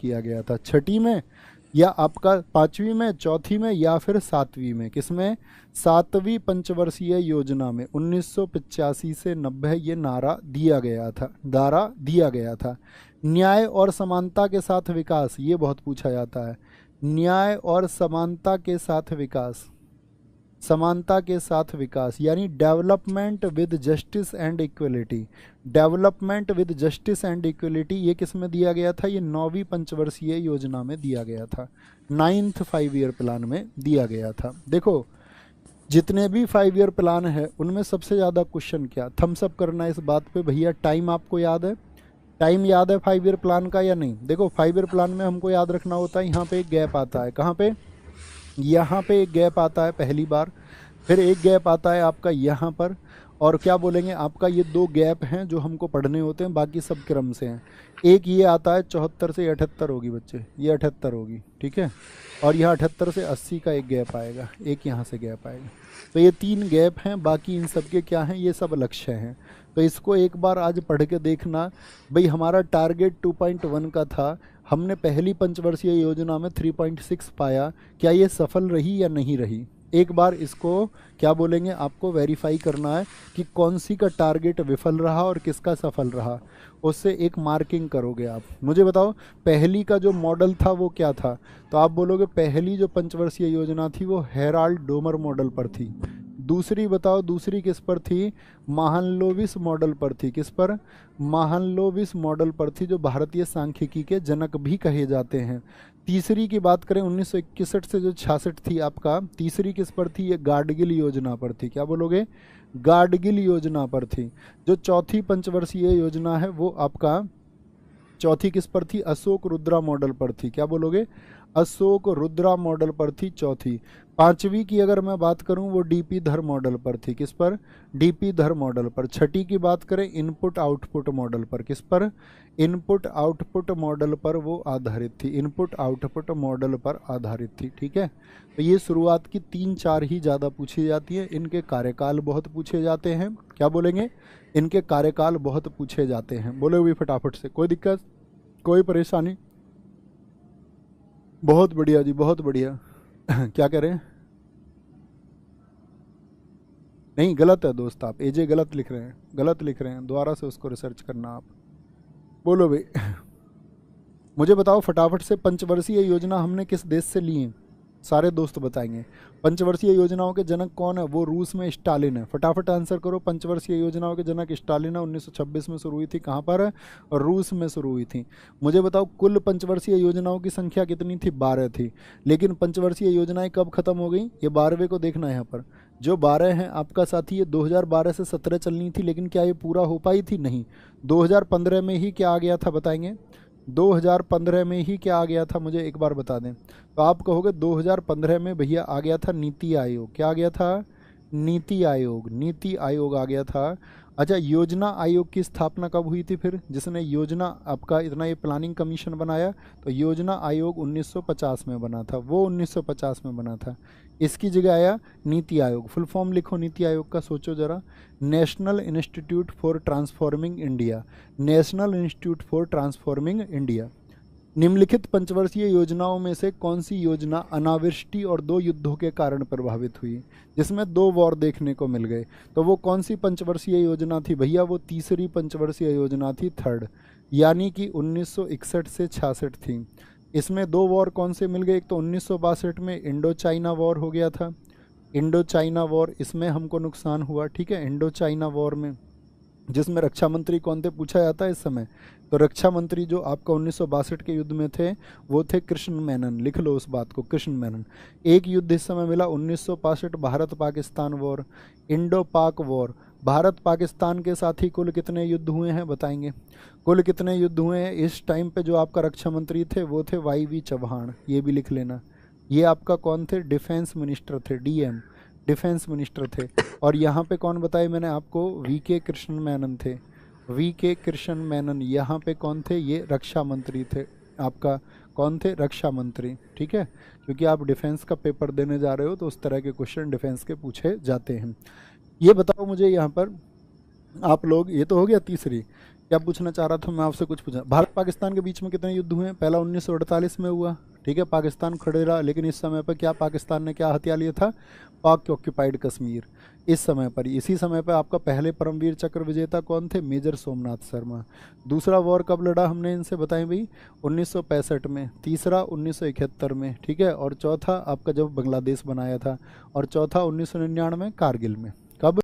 किया गया था? छठी में, या आपका पांचवी में, चौथी में, या फिर सातवीं में? किसमें? सातवीं पंचवर्षीय योजना में 1985 से 90 ये नारा दिया गया था, नारा दिया गया था। न्याय और समानता के साथ विकास, ये बहुत पूछा जाता है। न्याय और समानता के साथ विकास, समानता के साथ विकास यानी development with justice and equality. Development with justice and equality ये किस में दिया गया था? ये 9वीं पंचवर्षीय योजना में दिया गया था, 9th 5 ईयर प्लान में दिया गया था। देखो जितने भी 5 ईयर प्लान है उनमें सबसे ज़्यादा क्वेश्चन क्या, थम्स अप करना इस बात पे भैया, टाइम आपको याद है? टाइम याद है 5 ईयर प्लान का या नहीं? देखो 5 ईयर प्लान में हमको याद रखना होता है, यहाँ पे एक गैप आता है, कहाँ पे? यहाँ पे एक गैप आता है पहली बार, फिर एक गैप आता है आपका यहाँ पर, और क्या बोलेंगे आपका ये 2 गैप हैं जो हमको पढ़ने होते हैं, बाकी सब क्रम से हैं। एक ये आता है 74 से 78 होगी बच्चे, ये 78 होगी, ठीक है, और यहाँ 78 से 80 का एक गैप आएगा, एक यहाँ से गैप आएगा। तो ये 3 गैप हैं, बाकी इन सब के क्या हैं? ये सब लक्ष्य हैं। तो इसको एक बार आज पढ़ के देखना। भाई हमारा टारगेट 2.1 का था, हमने पहली पंचवर्षीय योजना में 3.6 पाया, क्या ये सफल रही या नहीं रही? एक बार इसको क्या बोलेंगे आपको वेरीफाई करना है कि कौन सी का टारगेट विफल रहा और किसका सफल रहा, उससे एक मार्किंग करोगे आप। मुझे बताओ पहली का जो मॉडल था वो क्या था? तो आप बोलोगे पहली जो पंचवर्षीय योजना थी वो हेराल्ड डोमर मॉडल पर थी। दूसरी बताओ, दूसरी किस पर थी? महालनोबिस मॉडल पर थी। किस पर? महालनोबिस मॉडल पर थी, जो भारतीय सांख्यिकी के जनक भी कहे जाते हैं। तीसरी की बात करें 1961 से जो 66 थी आपका, तीसरी किस पर थी? ये गाडगिल योजना पर थी। क्या बोलोगे? गाडगिल योजना पर थी। जो चौथी पंचवर्षीय योजना है वो आपका चौथी किस पर थी? अशोक रुद्रा मॉडल पर थी। क्या बोलोगे? अशोक रुद्रा मॉडल पर थी चौथी। पांचवी की अगर मैं बात करूं वो डीपी धर मॉडल पर थी। किस पर? डीपी धर मॉडल पर। छठी की बात करें इनपुट आउटपुट मॉडल पर। किस पर? इनपुट आउटपुट मॉडल पर वो आधारित थी, इनपुट आउटपुट मॉडल पर आधारित थी। ठीक है, तो ये शुरुआत की 3-4 ही ज़्यादा पूछी जाती है। इनके कार्यकाल बहुत पूछे जाते हैं। क्या बोलेंगे? इनके कार्यकाल बहुत पूछे जाते हैं। बोले हुए फटाफट से, कोई दिक्कत, कोई परेशानी? बहुत बढ़िया जी, बहुत बढ़िया। क्या कह रहे हैं? नहीं गलत है दोस्त, आप एजे गलत लिख रहे हैं, गलत लिख रहे हैं, दोबारा से उसको रिसर्च करना आप। बोलो भाई। मुझे बताओ फटाफट से, पंचवर्षीय योजना हमने किस देश से ली है? सारे दोस्त बताएंगे। पंचवर्षीय योजनाओं के जनक कौन है? वो रूस में स्टालिन है। फटाफट आंसर करो। पंचवर्षीय योजनाओं के जनक स्टालिन है, 1926 में शुरू हुई थी। कहाँ पर? और रूस में शुरू हुई थी। मुझे बताओ कुल पंचवर्षीय योजनाओं की संख्या कितनी थी? 12 थी। लेकिन पंचवर्षीय योजनाएं कब खत्म हो गई? ये 12वें को देखना है यहाँ पर। जो 12 हैं आपका साथी, ये 2012 से 17 चलनी थी, लेकिन क्या ये पूरा हो पाई थी? नहीं। 2015 में ही क्या आ गया था बताएंगे? 2015 में ही क्या आ गया था? मुझे एक बार बता दें। तो आप कहोगे 2015 में भैया आ गया था नीति आयोग। क्या आ गया था? नीति आयोग। नीति आयोग आ गया था। अच्छा, योजना आयोग की स्थापना कब हुई थी फिर, जिसने योजना आपका इतना ये प्लानिंग कमीशन बनाया? तो योजना आयोग 1950 में बना था, वो 1950 में बना था। इसकी जगह आया नीति आयोग। फुल फॉर्म लिखो नीति आयोग का, सोचो जरा। National institute for transforming India, national institute for transforming India. निम्नलिखित पंचवर्षीय योजनाओं में से कौन सी योजना अनावृष्टि और 2 युद्धों के कारण प्रभावित हुई, जिसमें 2 वॉर देखने को मिल गए? तो वो कौन सी पंचवर्षीय योजना थी भैया? वो तीसरी पंचवर्षीय योजना थी, थर्ड, यानी कि 1961 से 66 थी। इसमें 2 वॉर कौन से मिल गए? एक तो 1962 में इंडो चाइना वॉर हो गया था, इंडो चाइना वॉर, इसमें हमको नुकसान हुआ। ठीक है, इंडो चाइना वॉर में, जिसमें रक्षा मंत्री कौन थे पूछा जाता है इस समय। तो रक्षा मंत्री जो आपका 1962 के युद्ध में थे वो थे कृष्ण मेनन। लिख लो उस बात को, कृष्ण मेनन। एक युद्ध इस समय मिला 1965, भारत पाकिस्तान वॉर, इंडो पाक वॉर। भारत पाकिस्तान के साथ ही कुल कितने युद्ध हुए हैं बताएंगे? कुल कितने युद्ध हुए हैं? इस टाइम पे जो आपका रक्षा मंत्री थे वो थे वाई.वी. चौहान, ये भी लिख लेना। ये आपका कौन थे? डिफेंस मिनिस्टर थे, डीएम, डिफेंस मिनिस्टर थे। और यहाँ पे कौन बताए मैंने आपको? वी.के. कृष्ण मेनन थे, वी.के. कृष्ण मेनन। यहाँ पे कौन थे? ये रक्षा मंत्री थे आपका। कौन थे? रक्षा मंत्री। ठीक है, क्योंकि आप डिफेंस का पेपर देने जा रहे हो तो उस तरह के क्वेश्चन डिफेंस के पूछे जाते हैं। ये बताओ मुझे यहाँ पर आप लोग, ये तो हो गया तीसरी, क्या पूछना चाह रहा था मैं आपसे, कुछ पूछना। भारत पाकिस्तान के बीच में कितने युद्ध हुए हैं? पहला 1948 में हुआ, ठीक है, पाकिस्तान खड़े रहा, लेकिन इस समय पर क्या पाकिस्तान ने क्या हथिया लिया था? पाक ऑक्यूपाइड कश्मीर। इस समय पर, इसी समय पर आपका पहले परमवीर चक्र विजेता कौन थे? मेजर सोमनाथ शर्मा। दूसरा वॉर कब लड़ा हमने इनसे, बताएं भाई? 1965 में। तीसरा 1971 में, ठीक है, और चौथा आपका जब बांग्लादेश बनाया था, और चौथा 1999 कारगिल में।